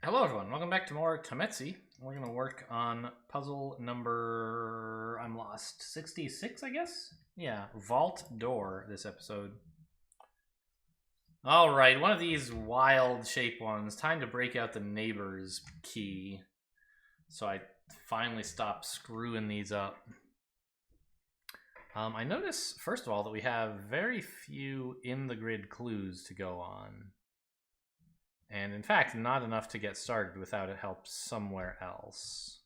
Hello everyone, welcome back to more Tametsi. We're going to work on puzzle number, I'm lost, 66 I guess? Yeah, Vault Door this episode. Alright, one of these wild shape ones. Time to break out the neighbor's key. So I finally stopped screwing these up. I notice, first of all, that we have very few in the grid clues to go on. And in fact, not enough to get started without it help somewhere else.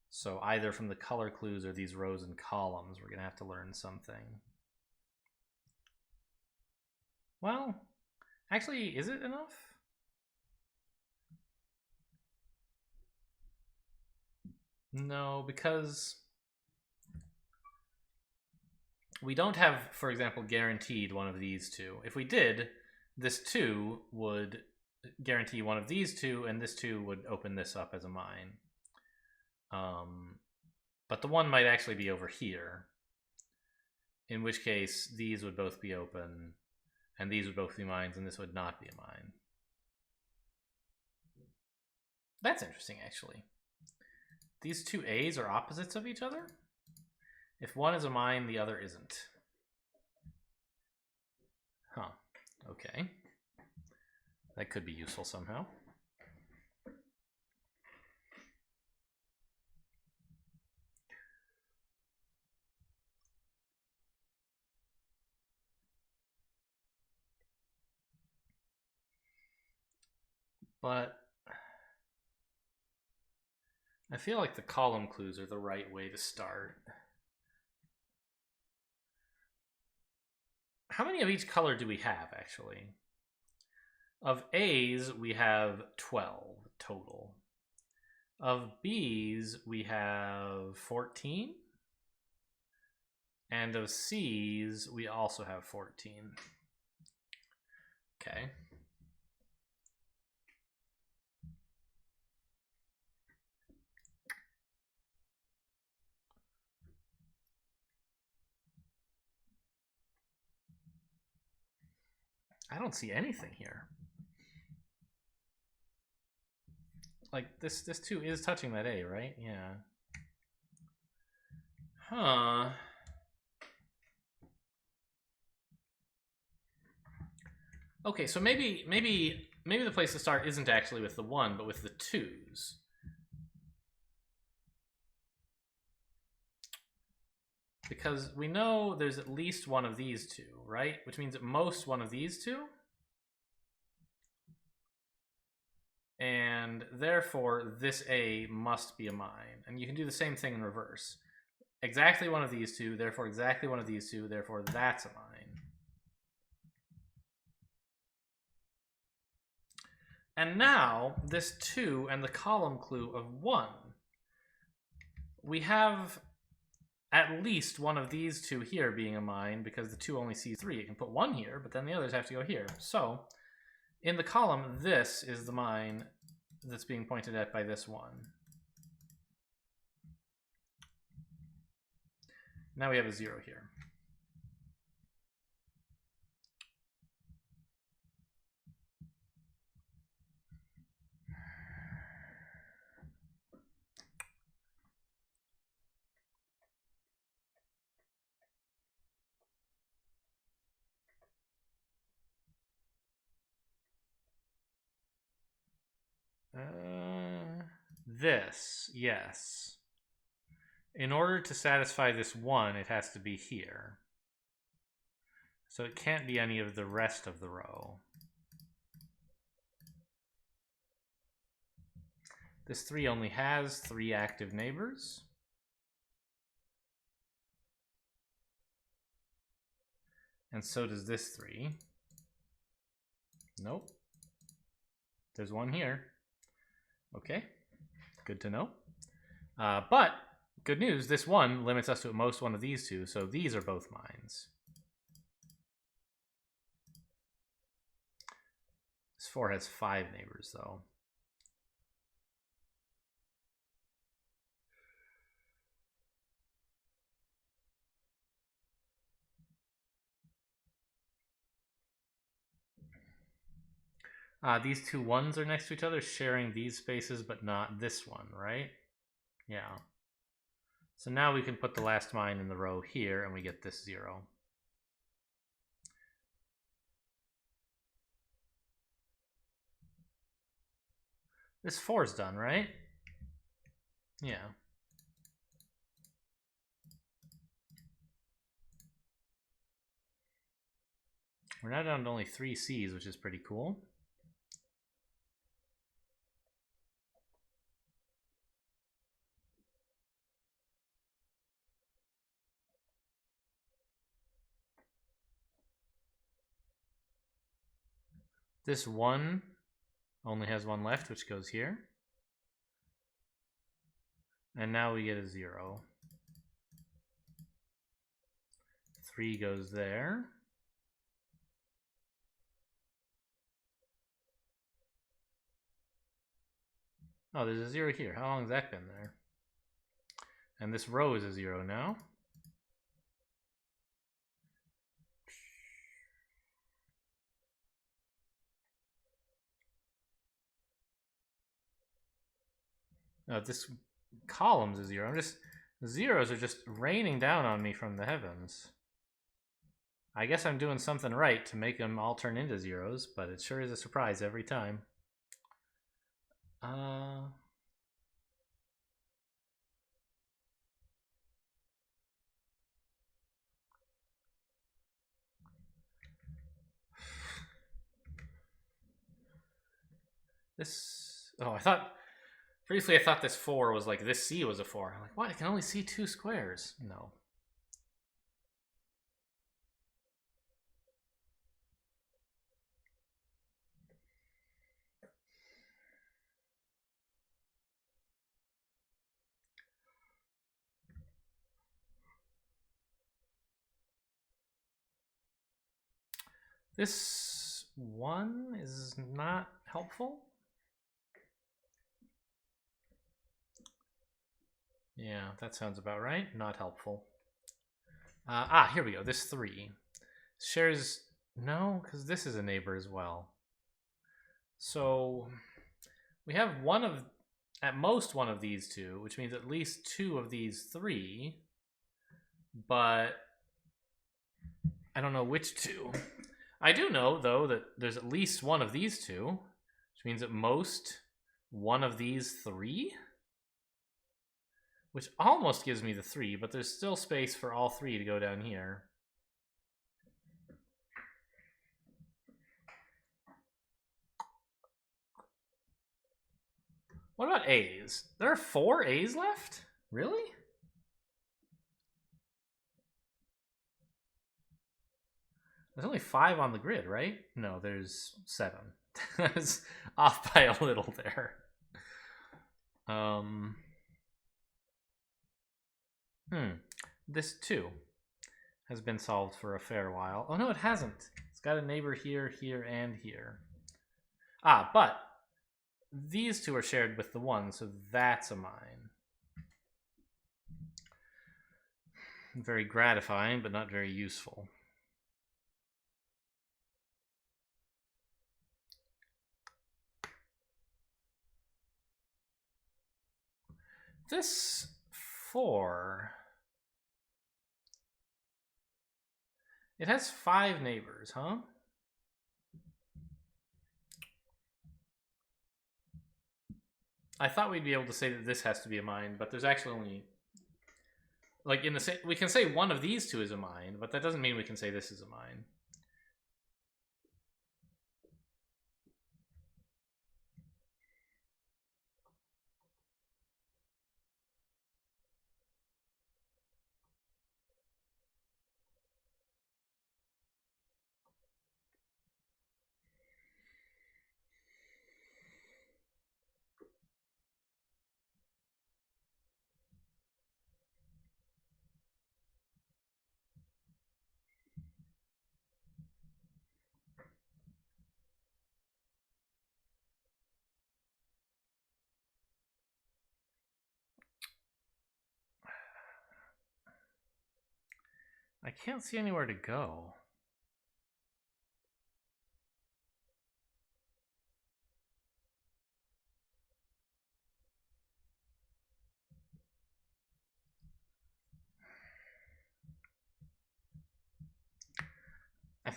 So either from the color clues or these rows and columns, we're going to have to learn something. Well, actually, is it enough? No, because we don't have, for example, guaranteed one of these two. If we did, this 2 would guarantee one of these two, and this 2 would open this up as a mine. But the 1 might actually be over here, in which case these would both be open, and these would both be mines, and this would not be a mine. That's interesting, actually. These two A's are opposites of each other? If one is a mine, the other isn't. Huh. Okay. That could be useful somehow. But I feel like the column clues are the right way to start. How many of each color do we have, actually? Of A's, we have 12 total. Of B's, we have 14. And of C's, we also have 14. Okay. I don't see anything here. Like, this 2 is touching that A, right? Yeah. Huh. Okay, so maybe the place to start isn't actually with the 1, but with the 2's. Because we know there's at least one of these 2, right? Which means at most one of these 2. And therefore, this A must be a mine. And you can do the same thing in reverse. Exactly one of these 2, therefore exactly one of these 2, therefore that's a mine. And now, this 2 and the column clue of 1. We have at least one of these 2 here being a mine, because the 2 only sees 3. It can put 1 here, but then the others have to go here. So, in the column, this is the mine that's being pointed at by this 1. Now we have a 0 here. This, yes. In order to satisfy this 1, it has to be here. So it can't be any of the rest of the row. This 3 only has 3 active neighbors. And so does this 3. Nope. There's 1 here. Okay, good to know. But, good news, this 1 limits us to at most one of these 2, so these are both mines. This 4 has 5 neighbors, though. These two ones are next to each other, sharing these spaces, but not this one, right? Yeah. So now we can put the last mine in the row here, and we get this 0. This 4's done, right? Yeah. We're now down to only 3 C's, which is pretty cool. This 1 only has 1 left, which goes here. And now we get a 0. 3 goes there. Oh, there's a 0 here. How long has that been there? And this row is a 0 now. This column's a 0. The zeros are just raining down on me from the heavens. I guess I'm doing something right to make them all turn into 0s, but it sure is a surprise every time. I thought briefly I thought this 4 was like this C was a 4. I'm like, what? I can only see 2 squares. No. This 1 is not helpful. Yeah, that sounds about right. Not helpful. Here we go. This 3 shares... No, because this is a neighbor as well. So we have at most one of these two, which means at least 2 of these 3. But I don't know which 2. I do know, though, that there's at least one of these 2, which means at most one of these 3. Which almost gives me the 3, but there's still space for all 3 to go down here. What about A's? There are 4 A's left? Really? There's only 5 on the grid, right? No, there's 7. That's off by a little there. This 2 has been solved for a fair while. Oh no, it hasn't. It's got a neighbor here, here, and here. But these 2 are shared with the 1, so that's a mine. Very gratifying, but not very useful. This 4... It has 5 neighbors, huh? I thought we'd be able to say that this has to be a mine, but there's actually only... Like, we can say one of these 2 is a mine, but that doesn't mean we can say this is a mine. I can't see anywhere to go.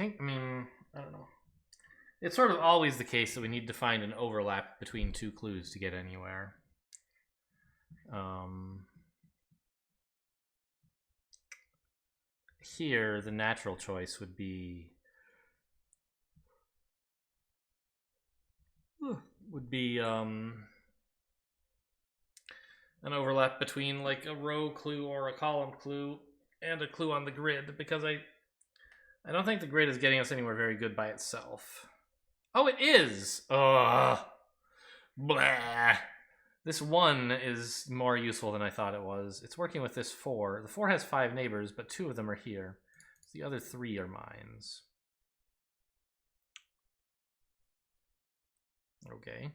I mean, I don't know. It's sort of always the case that we need to find an overlap between two clues to get anywhere. Here, the natural choice would be an overlap between like a row clue or a column clue and a clue on the grid, because I don't think the grid is getting us anywhere very good by itself. Oh, it is! Ugh. Blah. This 1 is more useful than I thought it was. It's working with this 4. The 4 has 5 neighbors, but 2 of them are here. The other 3 are mines. Okay.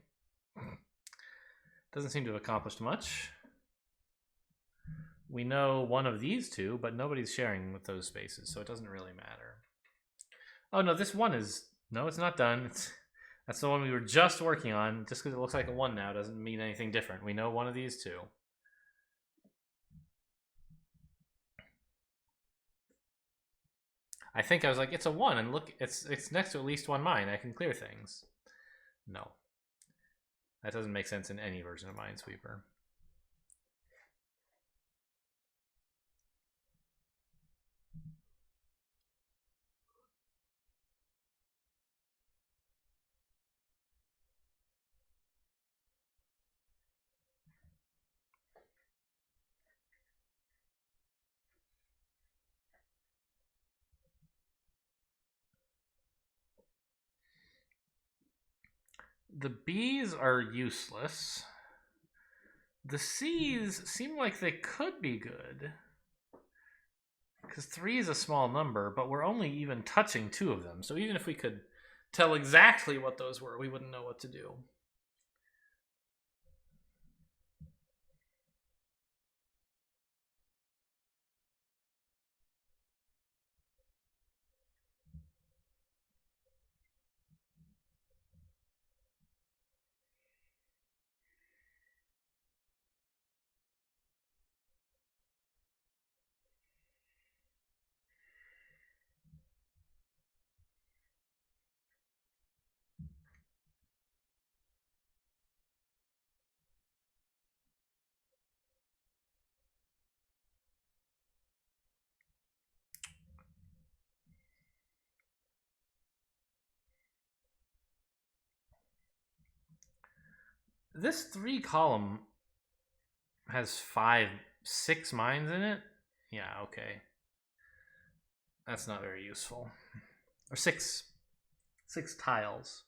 Doesn't seem to have accomplished much. We know one of these 2, but nobody's sharing with those spaces, so it doesn't really matter. Oh, no, this 1 is... No, it's not done. That's the one we were just working on. Just because it looks like a 1 now doesn't mean anything different. We know one of these 2. I think I was like, it's a 1, and look, it's next to at least one mine. I can clear things. No. That doesn't make sense in any version of Minesweeper. The B's are useless. The C's seem like they could be good. Because 3 is a small number, but we're only even touching 2 of them. So even if we could tell exactly what those were, we wouldn't know what to do. This 3 column has 6 mines in it. Yeah, okay. That's not very useful. Or 6 tiles.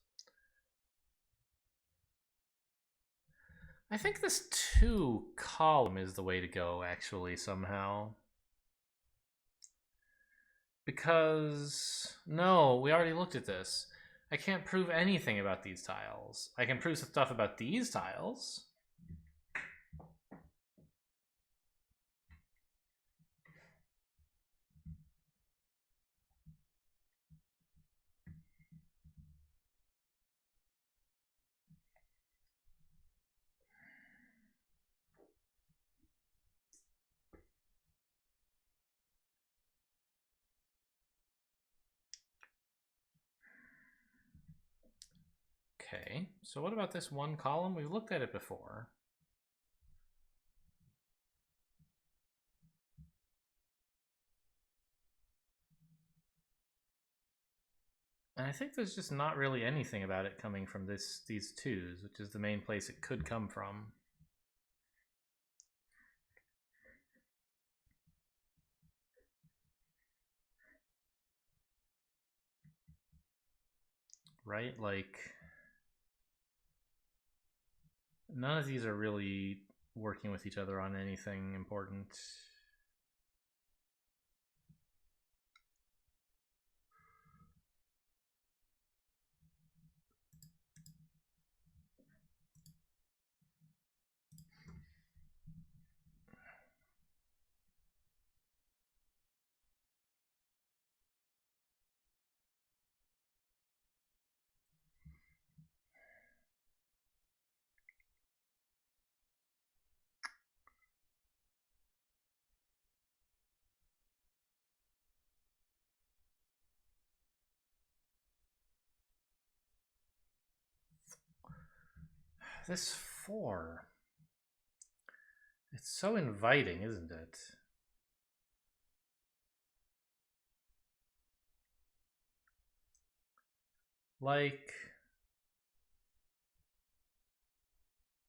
I think this 2 column is the way to go, actually, somehow. Because, no, we already looked at this. I can't prove anything about these tiles. I can prove some stuff about these tiles. Okay, so what about this 1 column? We've looked at it before. And I think there's just not really anything about it coming from these 2s, which is the main place it could come from. Right? Like, none of these are really working with each other on anything important. This 4. It's so inviting, isn't it? Like,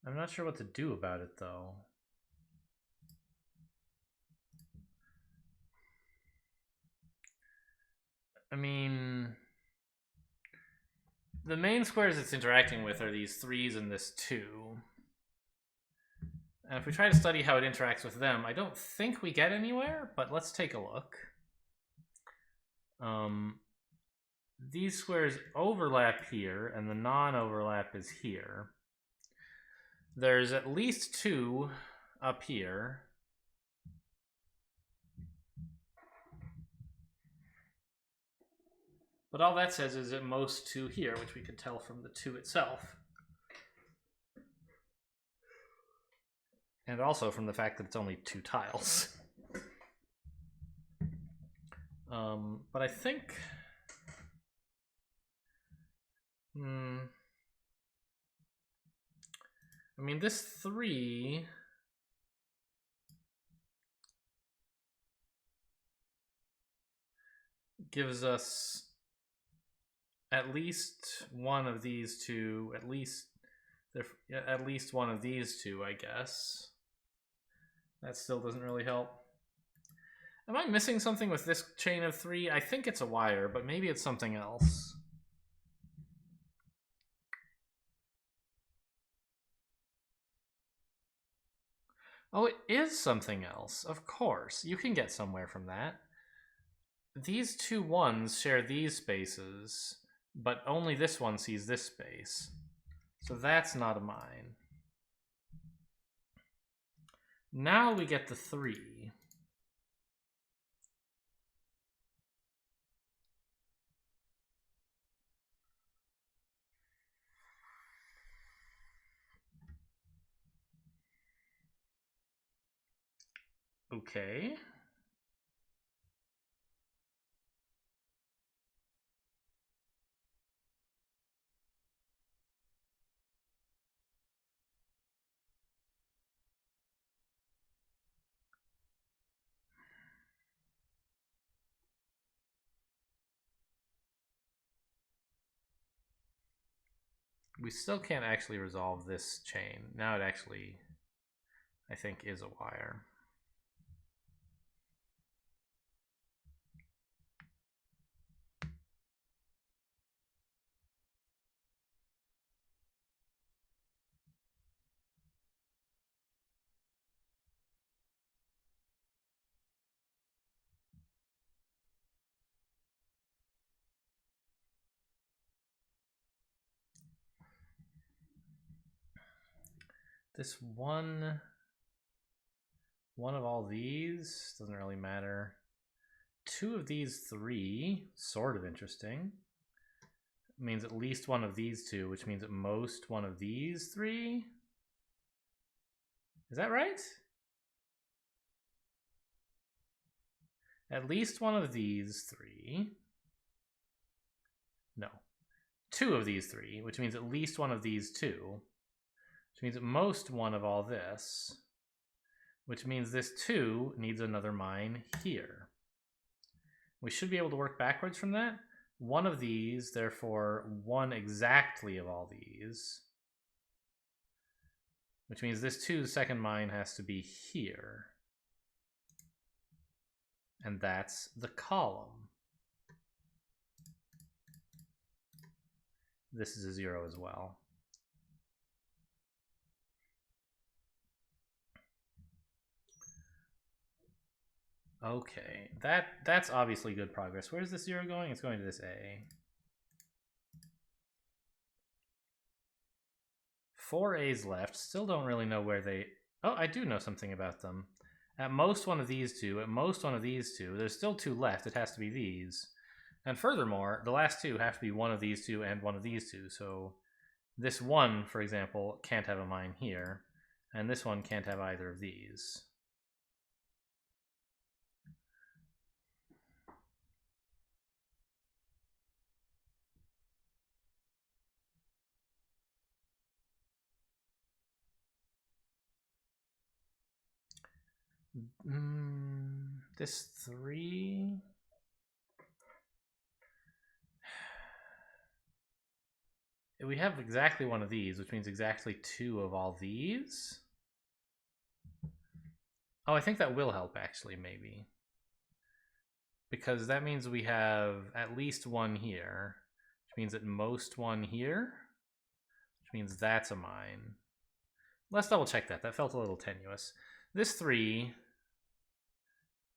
I'm not sure what to do about it, though. I mean, the main squares it's interacting with are these 3s and this 2. And if we try to study how it interacts with them, I don't think we get anywhere, but let's take a look. These squares overlap here, and the non-overlap is here. There's at least 2 up here. But all that says is at most 2 here, which we could tell from the 2 itself. And also from the fact that it's only 2 tiles. But I think... I mean, this 3... gives us at least one of these 2, at least one of these 2, I guess. That still doesn't really help. Am I missing something with this chain of 3? I think it's a wire, but maybe it's something else. Oh, it is something else. Of course. You can get somewhere from that. These 2 1s share these spaces, but only this one sees this space. So that's not a mine. Now we get the 3. Okay. We still can't actually resolve this chain. Now it actually, I think, is a wire. This one of all these doesn't really matter. 2 of these 3, sort of interesting. Means at least one of these 2, which means at most one of these 3. Is that right? At least one of these 3. No. 2 of these 3, which means at least one of these 2. Which means at most one of all this. Which means this 2 needs another mine here. We should be able to work backwards from that. One of these, therefore, one exactly of all these. Which means this 2's second mine has to be here. And that's the column. This is a 0 as well. Okay, that's obviously good progress. Where's this 0 going? It's going to this A. 4 A's left. Still don't really know where they... Oh, I do know something about them. At most one of these 2, at most one of these 2. There's still 2 left. It has to be these. And furthermore, the last 2 have to be one of these 2 and one of these 2. So this 1, for example, can't have a mine here. And this one can't have either of these. This 3. We have exactly one of these, which means exactly 2 of all these. Oh, I think that will help, actually, maybe. Because that means we have at least one here, which means at most one here, which means that's a mine. Let's double check that. That felt a little tenuous. This 3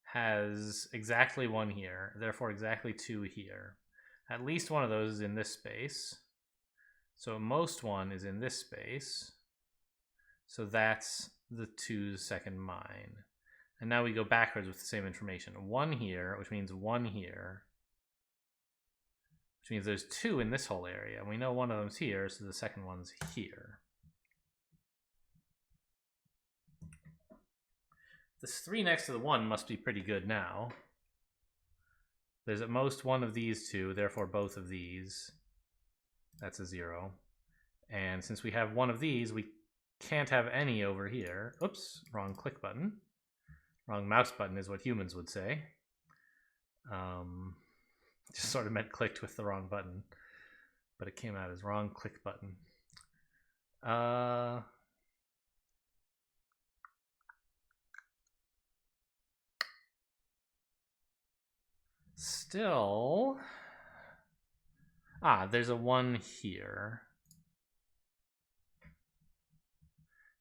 has exactly one here, therefore exactly 2 here. At least one of those is in this space. So most one is in this space. So that's the 2's second mine. And now we go backwards with the same information. 1 here, which means 1 here. Which means there's 2 in this whole area. And we know one of them's here, so the second one's here. This 3 next to the 1 must be pretty good now. There's at most one of these 2, therefore both of these. That's a 0. And since we have one of these, we can't have any over here. Oops, wrong click button. Wrong mouse button is what humans would say. Just sort of meant clicked with the wrong button, but it came out as wrong click button. Still, there's a 1 here.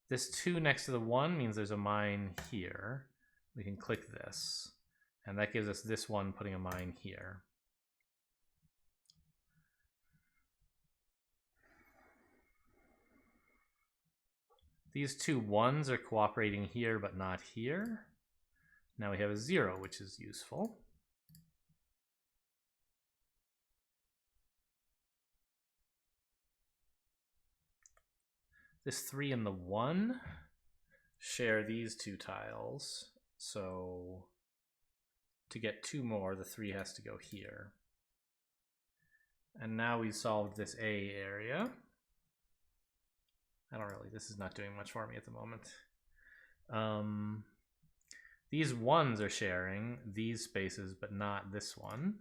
This 2 next to the 1 means there's a mine here. We can click this, and that gives us this 1 putting a mine here. These 2 1s are cooperating here, but not here. Now we have a 0, which is useful. This 3 and the 1 share these 2 tiles. So to get 2 more, the 3 has to go here. And now we've solved this A area. This is not doing much for me at the moment. These 1s are sharing these spaces, but not this one.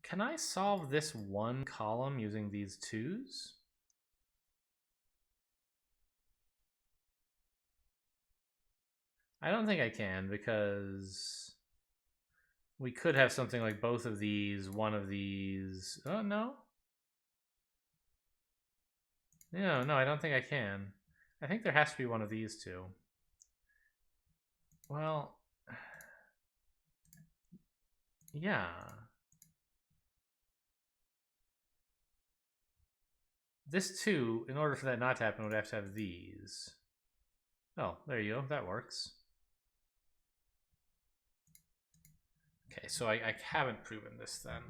Can I solve this 1 column using these 2s? I don't think I can, because we could have something like both of these, one of these. Oh, no. No, I don't think I can. I think there has to be one of these 2. Well, yeah. This 2, in order for that not to happen, would have to have these. Oh, there you go. That works. Okay, so I haven't proven this then.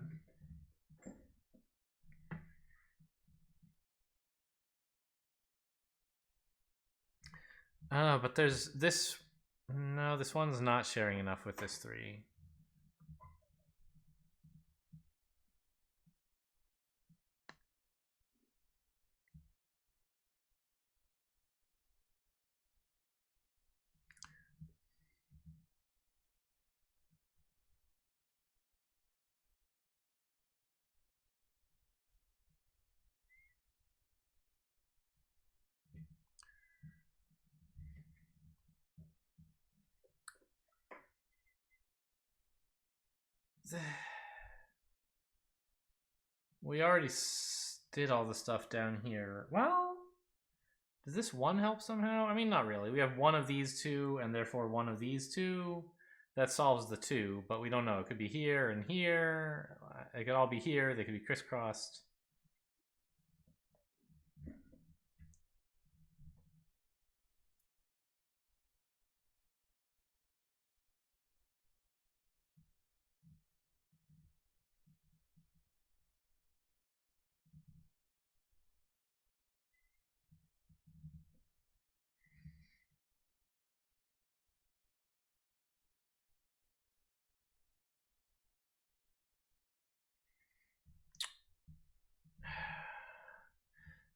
But there's this. No, this one's not sharing enough with this 3. We already did all the stuff down here. Well, does this 1 help somehow? I mean, not really. We have one of these 2, and therefore one of these 2. That solves the 2, but we don't know. It could be here and here. They could all be here. They could be crisscrossed.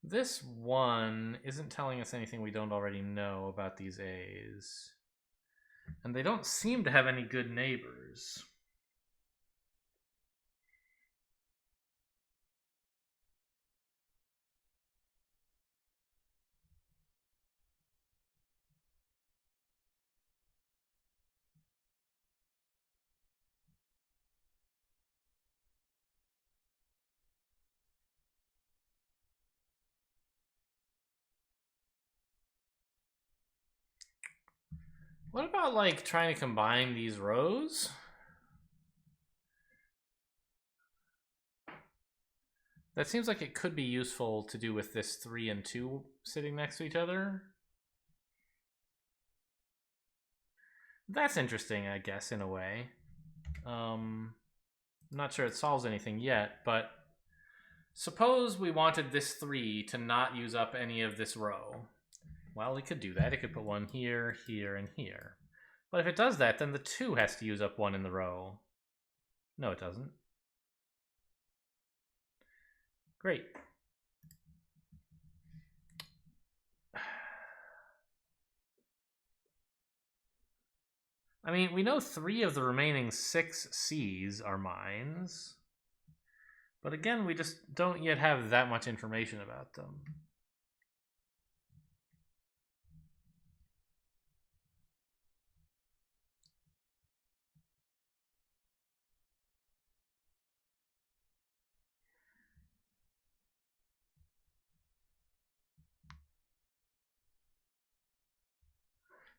This one isn't telling us anything we don't already know about these A's. And they don't seem to have any good neighbors. What about, like, trying to combine these rows? That seems like it could be useful to do with this 3 and 2 sitting next to each other. That's interesting, I guess, in a way. I'm not sure it solves anything yet, but suppose we wanted this 3 to not use up any of this row. Well, it could do that. It could put one here, here, and here. But if it does that, then the 2 has to use up one in the row. No, it doesn't. Great. I mean, we know 3 of the remaining 6 C's are mines. But again, we just don't yet have that much information about them.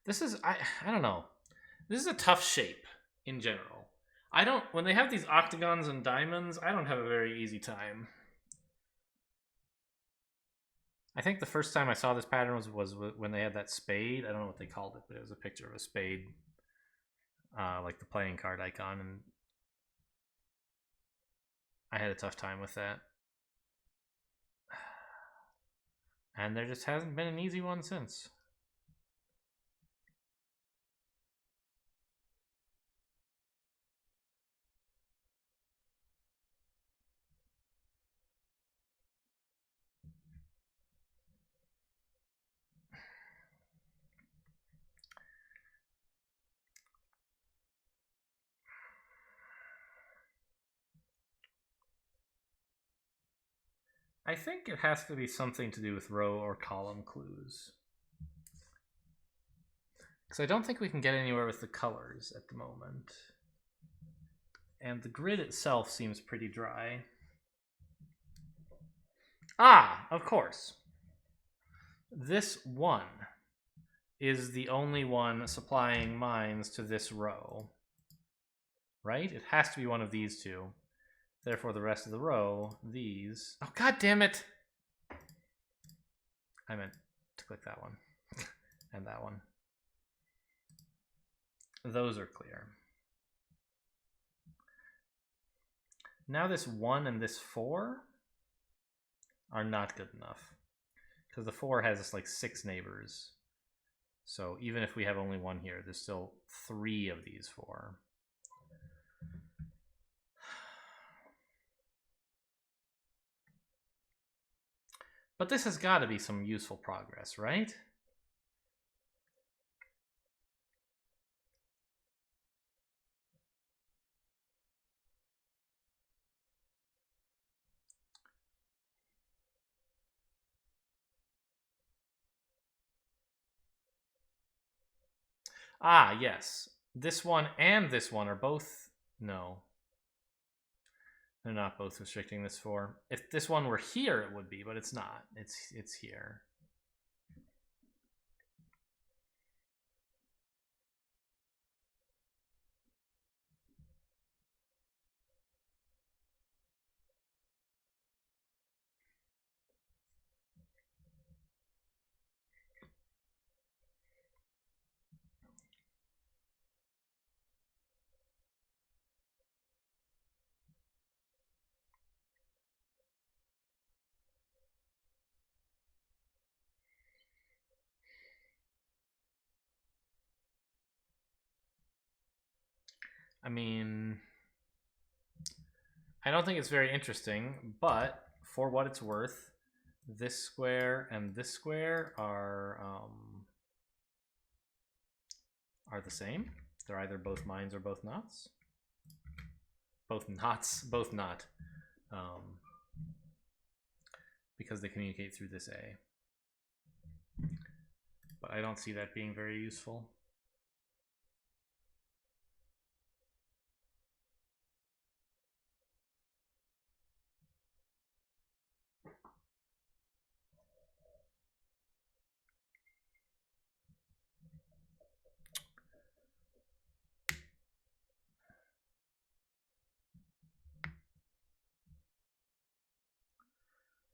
This is, I don't know. This is a tough shape in general. When they have these octagons and diamonds, I don't have a very easy time. I think the first time I saw this pattern was when they had that spade. I don't know what they called it, but it was a picture of a spade, like the playing card icon, and I had a tough time with that. And there just hasn't been an easy one since. I think it has to be something to do with row or column clues. Because I don't think we can get anywhere with the colors at the moment. And the grid itself seems pretty dry. Ah, of course. This 1 is the only one supplying mines to this row. Right? It has to be one of these two. Therefore, the rest of the row, these... Oh, god damn it! I meant to click that one. And that one. Those are clear. Now this 1 and this 4 are not good enough. Because the 4 has like 6 neighbors. So even if we have only 1 here, there's still 3 of these 4. But this has got to be some useful progress, right? Ah, yes. This one and this one are both... No. They're not both restricting this 4. If this one were here, it would be, but it's not. It's here. I mean, I don't think it's very interesting, but for what it's worth, this square and this square are the same. They're either both mines or both knots. Both knots, both not. Because they communicate through this A. But I don't see that being very useful.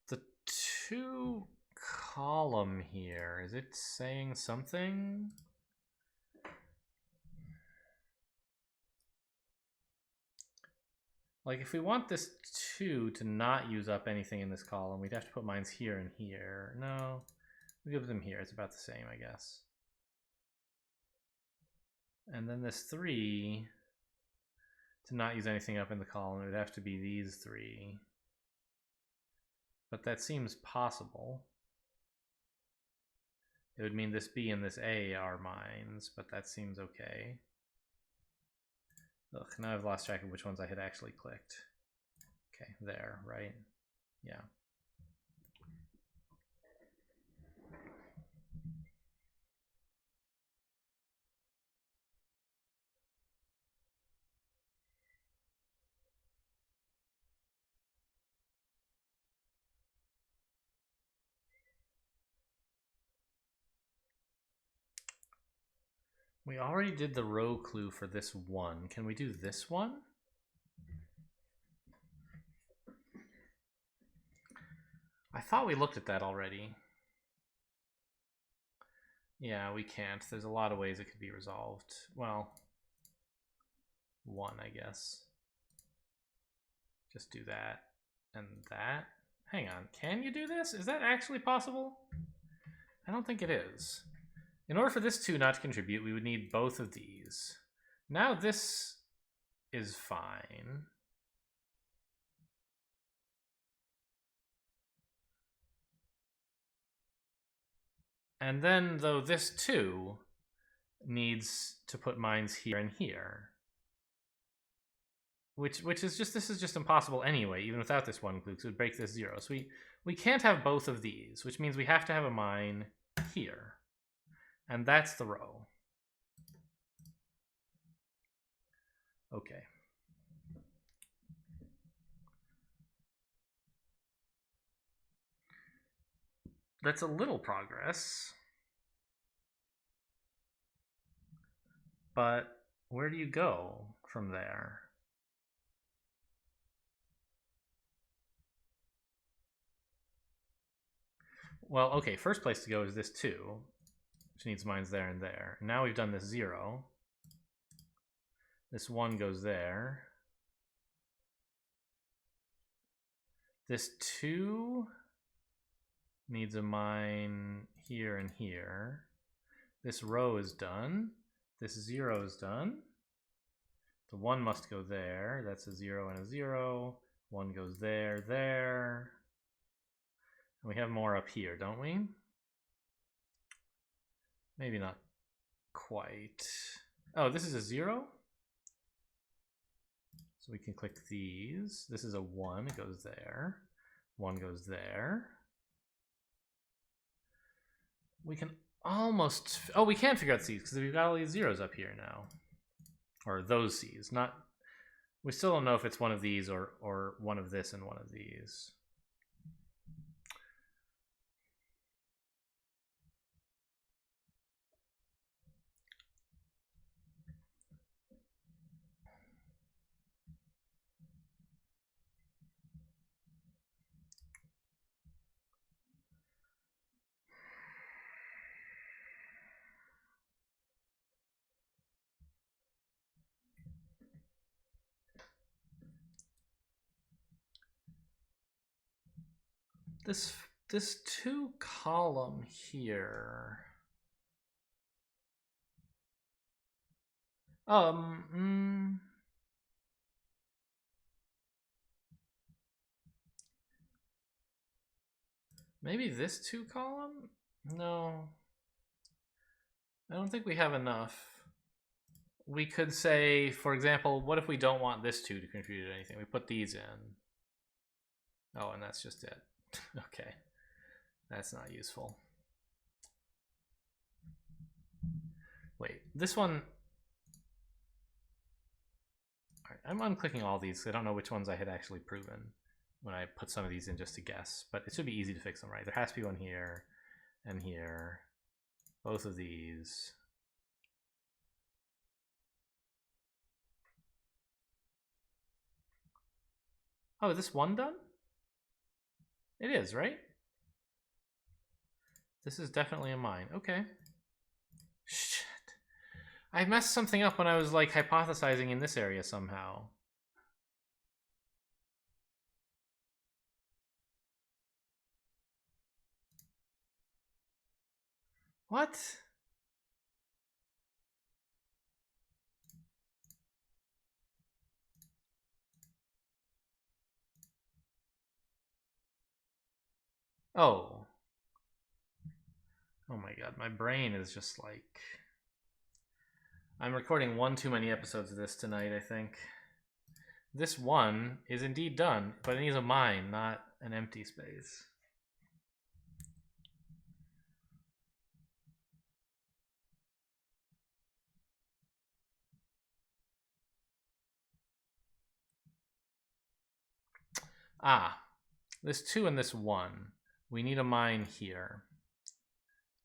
The 2 column here, is it saying something? Like, if we want this 2 to not use up anything in this column, we'd have to put mines here and here. No, we give them here. It's about the same, I guess. And then this 3, to not use anything up in the column, it would have to be these 3. But that seems possible. It would mean this B and this A are mines, but that seems okay. Ugh, now I've lost track of which ones I had actually clicked. Okay, there, right? Yeah. We already did the row clue for this one. Can we do this one? I thought we looked at that already. Yeah, we can't. There's a lot of ways it could be resolved. Well, one, I guess. Just do that and that. Hang on, can you do this? Is that actually possible? I don't think it is. In order for this 2 not to contribute, we would need both of these. Now this is fine. And then, though, this 2 needs to put mines here and here. Which is just, this is just impossible anyway, even without this 1 clue, because it would break this 0. So we can't have both of these, which means we have to have a mine here. And that's the row. Okay. That's a little progress. But where do you go from there? Well, okay, first place to go is this 2, which needs mines there and there. Now we've done this 0. This 1 goes there. This 2 needs a mine here and here. This row is done. This 0 is done. The 1 must go there. That's a 0 and a 0. 1 goes there, there. And we have more up here, don't we? Maybe not quite. Oh, this is a 0? So we can click these. This is a 1, it goes there. 1 goes there. We can almost, oh, we can figure out C's because we've got all these zeros up here now. Or those C's, not, we still don't know if it's one of these or one of this and one of these. This 2 column here. Maybe this 2 column? No. I don't think we have enough. We could say, for example, what if we don't want this 2 to contribute to anything? We put these in. Oh, and that's just it. Okay. That's not useful. Wait, this one... All right, I'm unclicking all these because I don't know which ones I had actually proven when I put some of these in just to guess. But it should be easy to fix them, right? There has to be one here and here. Both of these. Oh, is this one done? It is, right? This is definitely a mine. Okay. Shit. I messed something up when I was like hypothesizing in this area somehow. What? Oh. Oh my god, my brain is just like... I'm recording one too many episodes of this tonight, I think. This one is indeed done, but it needs a mine, not an empty space. Ah, this 2 and this 1. We need a mine here.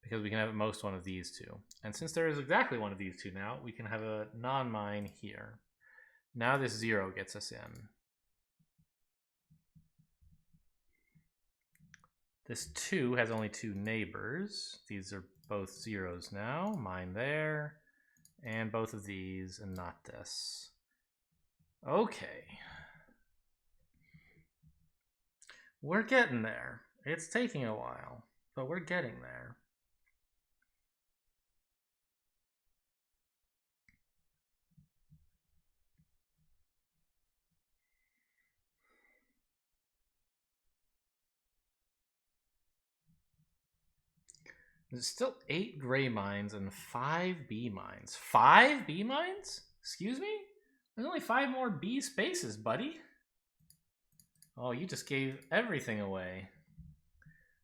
Because we can have at most one of these 2. And since there is exactly one of these 2 now, we can have a non-mine here. Now this 0 gets us in. This 2 has only 2 neighbors. These are both zeros now. Mine there. And both of these, and not this. Okay. We're getting there. It's taking a while, but we're getting there. There's still 8 gray mines and 5 B mines. 5 B mines? Excuse me? There's only 5 more B spaces, buddy. Oh, you just gave everything away.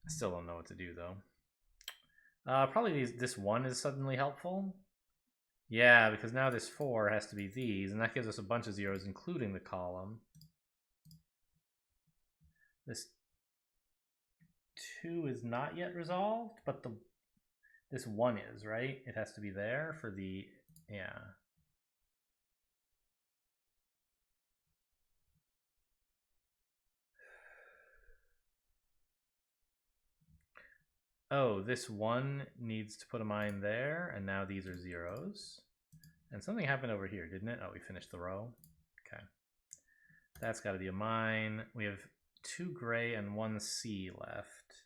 I still don't know what to do, though. Probably this 1 is suddenly helpful. Yeah, because now this 4 has to be these, and that gives us a bunch of zeros, including the column. This 2 is not yet resolved, but this 1 is, right? It has to be there for the... yeah. Oh, this 1 needs to put a mine there, and now these are zeros. And something happened over here, didn't it? Oh, we finished the row. Okay. That's got to be a mine. We have 2 gray and 1 C left.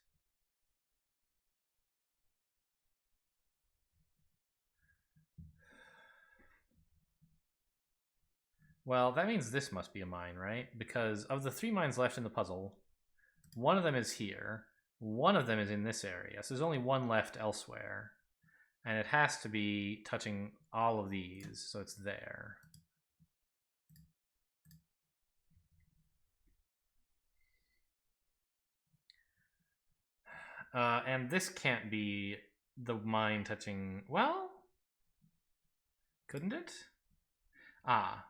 Well, that means this must be a mine, right? Because of the 3 mines left in the puzzle, one of them is here, one of them is in this area, so there's only 1 left elsewhere. And it has to be touching all of these, so it's there. And this can't be the mine touching... well? Couldn't it? Ah.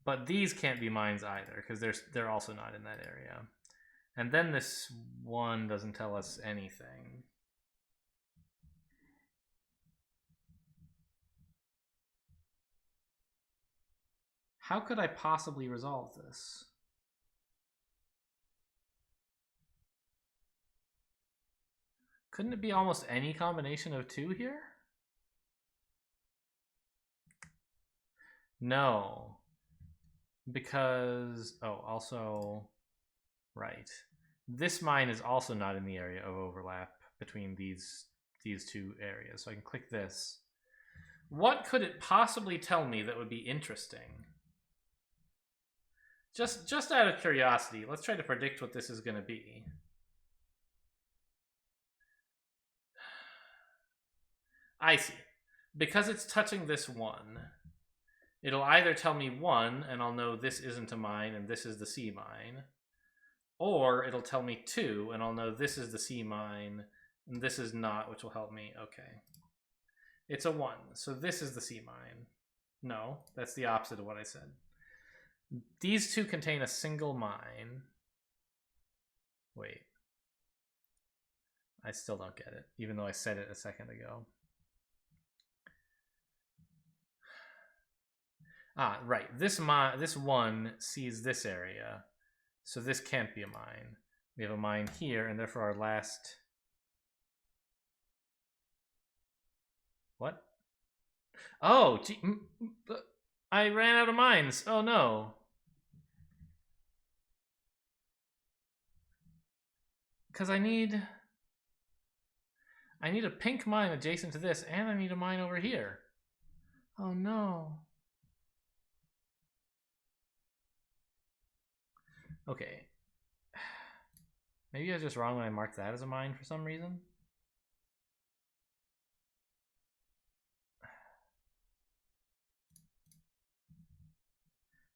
But these can't be mines either, because they're also not in that area. And then this 1 doesn't tell us anything. How could I possibly resolve this? Couldn't it be almost any combination of 2 here? No. Because... oh, also... right. This mine is also not in the area of overlap between these 2 areas. So I can click this. What could it possibly tell me that would be interesting? Just out of curiosity, let's try to predict what this is going to be. I see. Because it's touching this 1, it'll either tell me 1, and I'll know this isn't a mine and this is the C mine, or it'll tell me 2, and I'll know this is the C mine and this is not, which will help me. Okay. It's a 1, so this is the C mine. No, that's the opposite of what I said. These 2 contain a single mine. Wait. I still don't get it, even though I said it a second ago. Ah, right. This 1 sees this area, so this can't be a mine. We have a mine here, and therefore our last... What? Oh, gee, I ran out of mines. Oh no. Because I need a pink mine adjacent to this, and I need a mine over here. Oh no. Okay. Maybe I was just wrong when I marked that as a mine for some reason.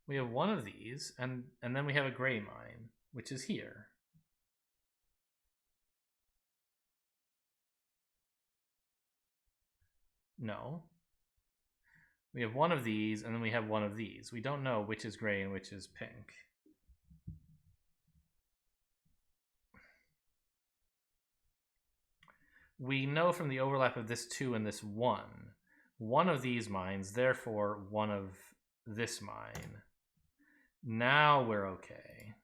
We have one of these, and then we have a gray mine, which is here. No. We have one of these, and then we have one of these. We don't know which is gray and which is pink. We know from the overlap of this 2 and this 1, one of these mines, therefore one of this mine. Now we're okay.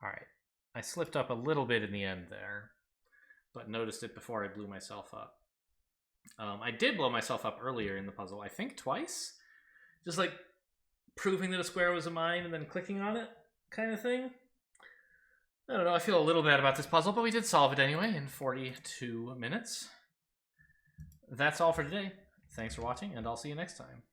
All right. I slipped up a little bit in the end there, but noticed it before I blew myself up. I did blow myself up earlier in the puzzle, I think twice. Just like proving that a square was a mine and then clicking on it kind of thing. I don't know, I feel a little bad about this puzzle, but we did solve it anyway in 42 minutes. That's all for today. Thanks for watching, and I'll see you next time.